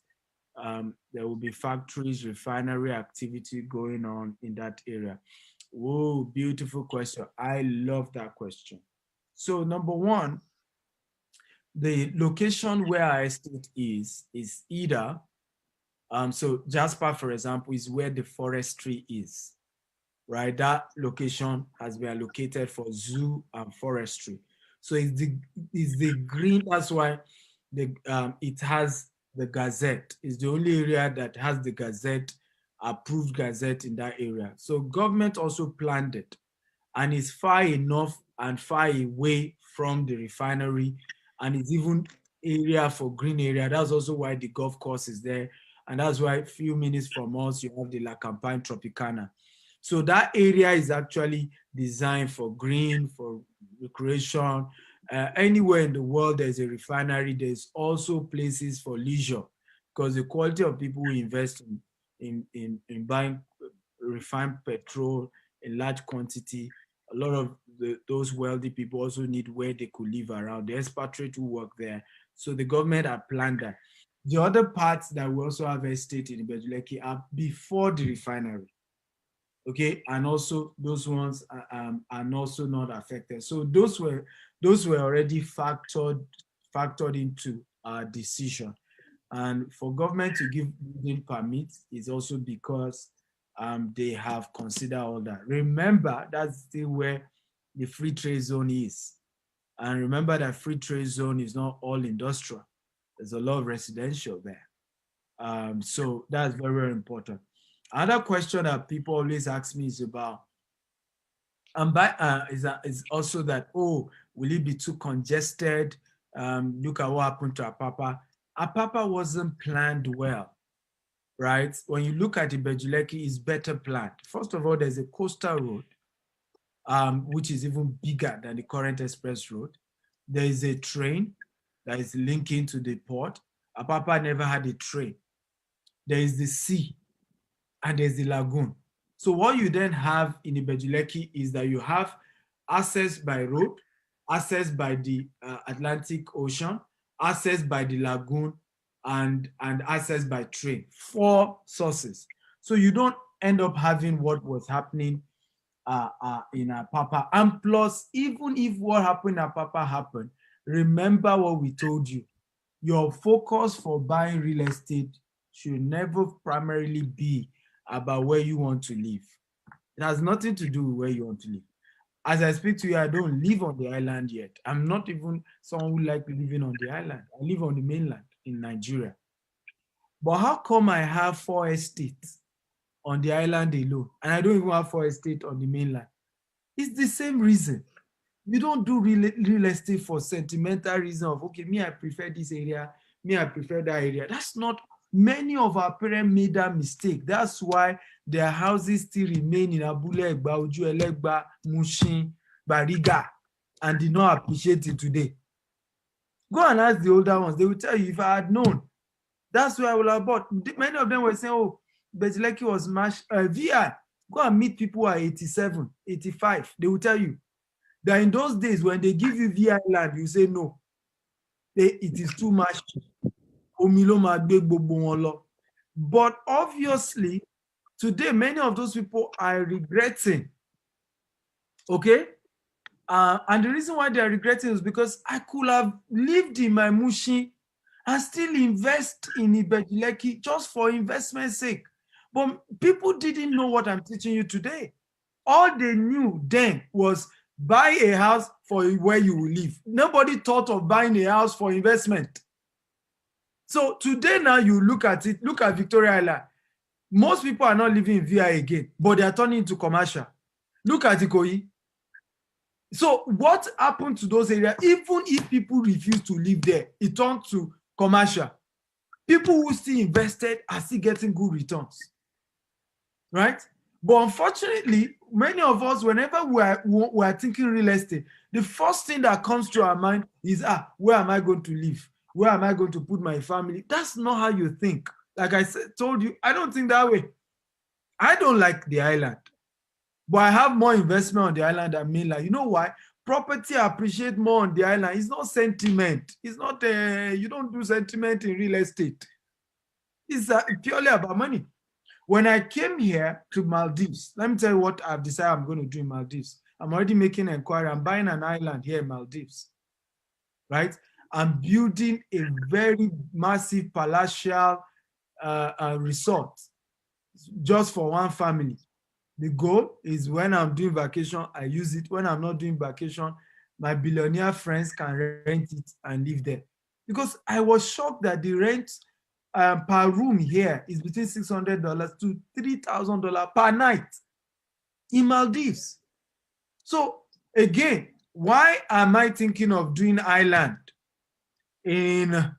there will be factories, refinery activity going on in that area? Whoa, beautiful question. I love that question. So number one, the location where our estate is either, so Jasper, for example, is where the forestry is, right? That location has been allocated for zoo and forestry. So it's the green, that's why it has the Gazette. It's the only area that has the Gazette, approved Gazette in that area. So government also planned it, and it's far enough and far away from the refinery, and it's even area for green area. That's also why the golf course is there, and that's why a few minutes from us you have the La Campagne Tropicana. So that area is actually designed for green, for recreation. Anywhere in the world there's a refinery, there's also places for leisure, because the quality of people who invest in buying refined petrol in large quantity, a lot of those wealthy people also need where they could live around. The expatriates who work there. So the government had planned that. The other parts that we also have estate in Ibeju Lekki are before the refinery. Okay, and also those ones are also not affected. So those were already factored into our decision. And for government to give building permits is also because they have considered all that. Remember, that's still where the free trade zone is. And remember that free trade zone is not all industrial. There's a lot of residential there. So that's very, very important. Another question that people always ask me is about, is also that, oh, will it be too congested? Look at what happened to Apapa. Apapa wasn't planned well, right? When you look at Ibeju Lekki, it's better planned. First of all, there's a coastal road, which is even bigger than the current express road. There is a train that is linking to the port. Apapa never had a train. There is the sea, and there's the lagoon. So what you then have in Ibeju Lekki is that you have access by road, access by the Atlantic Ocean, access by the lagoon, and access by train. 4 sources. So you don't end up having what was happening in Apapa. And plus, even if what happened in Apapa happened, remember what we told you. Your focus for buying real estate should never primarily be about where you want to live. It has nothing to do with where you want to live. As I speak to you, I don't live on the island yet. I'm not even someone who likes living on the island. I live on the mainland in Nigeria. But how come I have 4 estates on the island alone, and I don't even have 4 estates on the mainland? It's the same reason. You don't do real estate for sentimental reason of, okay, me, I prefer this area, me, I prefer that area. That's not, many of our parents made that mistake. That's why their houses still remain in Abule Egba, Oju Elegba, Mushin, Bariga, and did not appreciate it today. Go and ask the older ones. They will tell you, if I had known, that's where I would have bought. Many of them were saying, oh, Ibeju Lekki was smashed. VI, go and meet people who are 87, 85. They will tell you that in those days, when they give you VI land, you say no. It is too much. But obviously, today, many of those people are regretting. Okay? And the reason why they are regretting is because I could have lived in my Mushi and still invest in Ibeju Lekki just for investment's sake. But people didn't know what I'm teaching you today. All they knew then was buy a house for where you will live. Nobody thought of buying a house for investment. So today now you look at it, look at Victoria Island. Most people are not living in VI again, but they are turning into commercial. Look at Ikoyi. So what happened to those areas? Even if people refuse to live there, it turned to commercial. People who still invested are still getting good returns, right? But unfortunately, many of us, whenever we are thinking real estate, the first thing that comes to our mind is, where am I going to live? Where am I going to put my family? That's not how you think. Like I told you, I don't think that way. I don't like the island, but I have more investment on the island than mainland. You know why? Property appreciate more on the island. It's not sentiment. It's not, you don't do sentiment in real estate. It's purely about money. When I came here to Maldives, let me tell you what I've decided I'm going to do in Maldives. I'm already making an inquiry. I'm buying an island here in Maldives, right? I'm building a very massive palatial resort just for one family. The goal is when I'm doing vacation, I use it. When I'm not doing vacation, my billionaire friends can rent it and live there. Because I was shocked that the rent per room here is between $600 to $3,000 per night in Maldives. So again, why am I thinking of doing island in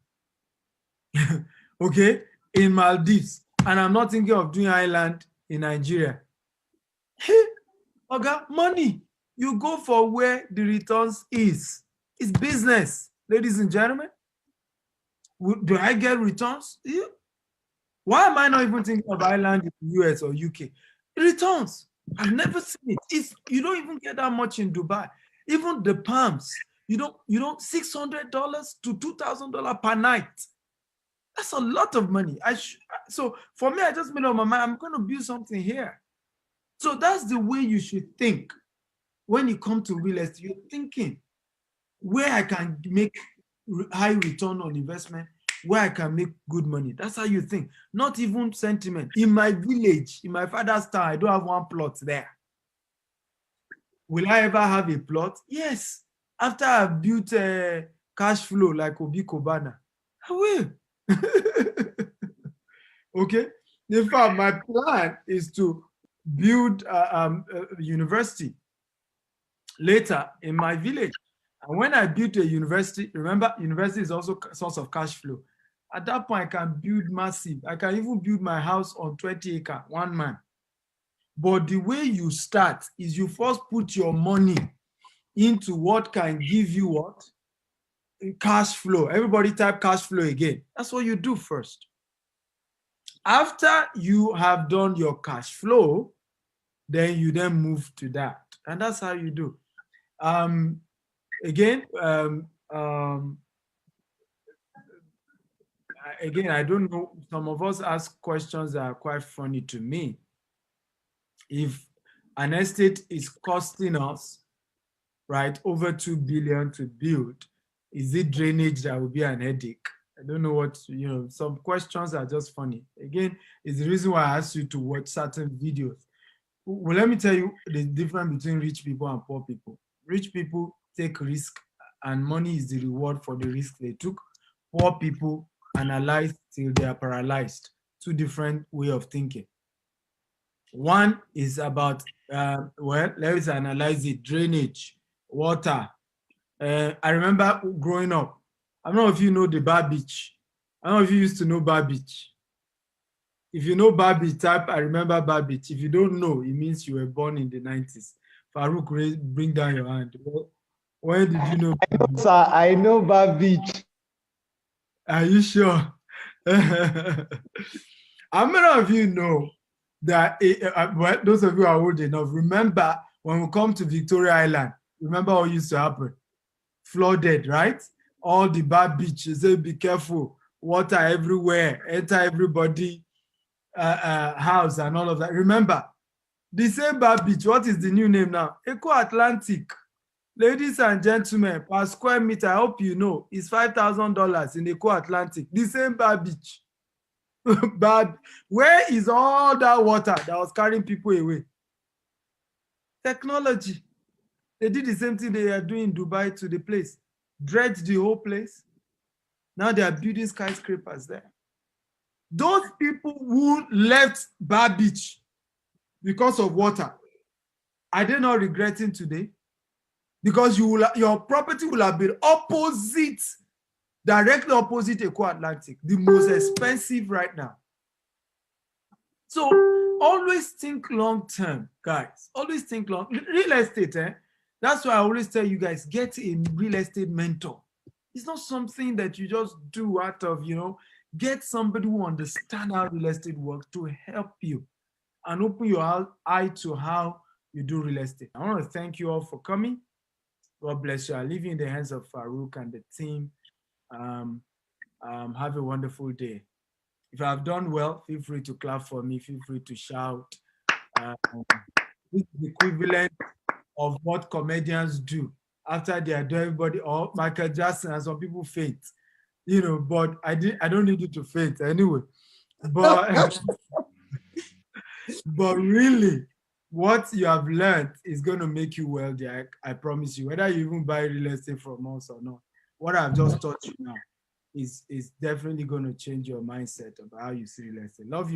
in Maldives, and I'm not thinking of doing island in Nigeria? Okay, money. You go for where the returns is. It's business, ladies and gentlemen. Do I get returns? Yeah. Why am I not even thinking of island in the US or UK? Returns. I've never seen it. You don't even get that much in Dubai. Even the palms, you don't $600 to $2,000 per night. That's a lot of money. So for me, I just made up my mind, I'm going to build something here. So that's the way you should think when you come to real estate. You're thinking where I can make high return on investment, where I can make good money. That's how you think. Not even sentiment. In my village, in my father's town, I don't have one plot there. Will I ever have a plot? Yes. After I've built a cash flow like Obi Kobana, I will. Okay. In fact, my plan is to build a university later in my village. And when I build a university, remember, university is also a source of cash flow. At that point, I can build massive. I can even build my house on 20 acres, one man. But the way you start is you first put your money into what can give you what? Cash flow. Everybody type cash flow again. That's what you do first. After you have done your cash flow, then you move to that. And that's how you do. Again, I don't know. Some of us ask questions that are quite funny to me. If an estate is costing us, right, over 2 billion to build, is it drainage that will be an headache? I don't know what, some questions are just funny. Again, it's the reason why I asked you to watch certain videos. Well, let me tell you the difference between rich people and poor people. Rich people take risk and money is the reward for the risk they took. Poor people analyze till they are paralyzed. Two different way of thinking. One is about, let's analyze it, drainage, water. I remember growing up, I don't know if you know the Bar Beach. I don't know if you used to know Bar Beach. If you know Bar Beach, type, I remember Bar Beach. If you don't know, it means you were born in the 90s. Farouk, bring down your hand. When did you know? Sir, I know Bar Beach. Are you sure? How many of you know that, well, those of you who are old enough, remember when we come to Victoria Island, remember what used to happen? Flooded, right? All the bad beaches, say be careful, water everywhere, enter everybody house and all of that. Remember, the same bad beach, what is the new name now? Eco Atlantic. Ladies and gentlemen, per square meter, I hope you know, is $5,000 in Eco Atlantic. The same bad beach. But where is all that water that was carrying people away? Technology. They did the same thing they are doing in Dubai to the place. Dredged the whole place. Now they are building skyscrapers there. Those people who left Bar Beach because of water, are they not regretting today? Because your property will have been opposite, directly opposite Eco Atlantic, the most expensive right now. So always think long term, guys. Always think long. Real estate, that's why I always tell you guys, get a real estate mentor. It's not something that you just do out of, get somebody who understands how real estate works to help you and open your eye to how you do real estate. I want to thank you all for coming. God bless you. I leave you in the hands of Farouk and the team. Have a wonderful day. If I've done well, feel free to clap for me. Feel free to shout. This is the equivalent of what comedians do after they are done. Everybody, or Michael Jackson, and some people faint. But I don't need you to faint anyway. But but really, what you have learned is going to make you wealthy. I promise you. Whether you even buy real estate from us or not, what I've just taught you now is definitely going to change your mindset about how you see real estate. Love you.